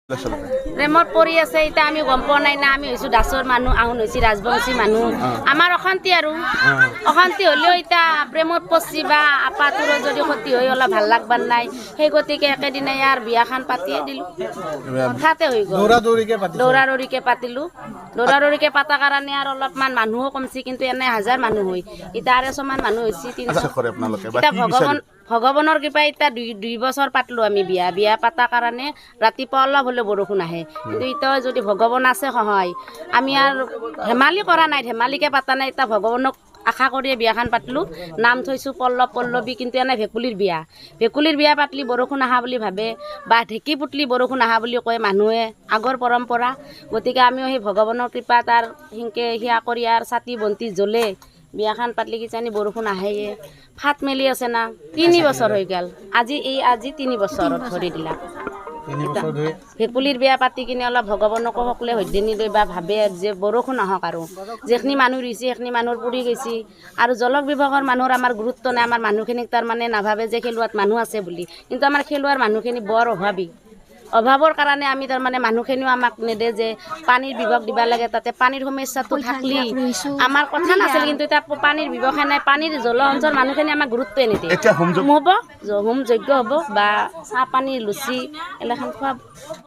প্ৰেমত পৰি আছে এতিয়া আমি গম পোৱা নাই না আমি হৈছো দাসৰ মানুহ আহুন হৈছি ৰাজবংশী মানুহ আমাৰ অশান্তি আৰু অশান্তি হ'লেও এতিয়া প্ৰেমত পৰছি বা আপাটোৰ যদি ক্ষতি হৈ অলপ ভাল লাগবাৰ নাই সেই গতিকে একেদিনে ইয়াৰ বিয়াখান পাতিয়ে দিলো হঠাতে হৈ গ'ল দৌৰাদৌৰিকে পাতিলো দৌৰাদৌৰিকে পাতা কাৰণে আৰু অলপমান মানুহো কমছি কিন্তু এনে 1000 মানুহ হৈ এতিয়া 250 মান মানুহ হৈছি 300 এতিয়া ভগৱানৰ কৃপা এতিয়া 2 বছৰ পাতলো আমি বিয়া পাতা কাৰণে ৰাতিপুৱা অলপ হলে বৰষুণ আহে কিন্তু এতিয়া যদি ভগৱান আছে সহায় আমি আৰু ধেমালি কৰা নাই ধেমালিকে পাতা নাই এতিয়া ভগৱানক আশা কৰিয়ে বিয়াখান পাতলো নাম থৈছো পল্লৱ পল্লৱী কিন্তু এনে ভেকুলীৰ বিয়া পাতলি বৰষুণ আহা বুলি ভাবে বা ঢেঁকী পুতলি বৰষুণ আহা বুলি কয় মানুহে আগৰ পৰম্পৰা গতিকে আমিও সেই ভগৱানৰ কৃপা তাৰ হিংকে হিয়া কৰি আৰু চাতি বন্তি জ্বলে বিয়াখান পাতলি কিজানি বৰষুণ আহেয়ে ফাট মেলি আছে না 3 বছৰ হৈ গ'ল আজি 3 বছৰত ধৰি দিলা ভেকুলীৰ বিয়া পাতি কিনে অলপ ভগৱানকো সকলে সৈধ্যনি লৈ বা ভাবে যে বৰষুণ আহক আৰু যেখিনি মানুহ ৰুইছে সেইখিনি মানুহৰ পুৰি গৈছে আৰু জলক বিভাগৰ মানুহৰ আমাৰ গুৰুত্ব নাই আমাৰ মানুহখিনিক তাৰমানে নাভাবে যে খেলুৱাত মানুহ আছে বুলি কিন্তু আমাৰ খেলুৱাৰ মানুহখিনি বৰ অভাৱৰ কাৰণে আমি তাৰমানে মানুহখিনিও আমাক নেদে যে পানীৰ বিভাগ দিবা লাগে তাতে পানীৰ সমস্যাটো থাকলি আমাৰ কথা নাছিল কিন্তু এতিয়া পানীৰ বিভাগে নাই পানীৰ জলসঞ্চৰ মানুহখিনি আমাক গুৰুত্বই নিদিয়ে হ'ব হোম যজ্ঞ হ'ব বা চাহ পানী লুচি এলাখান খোৱা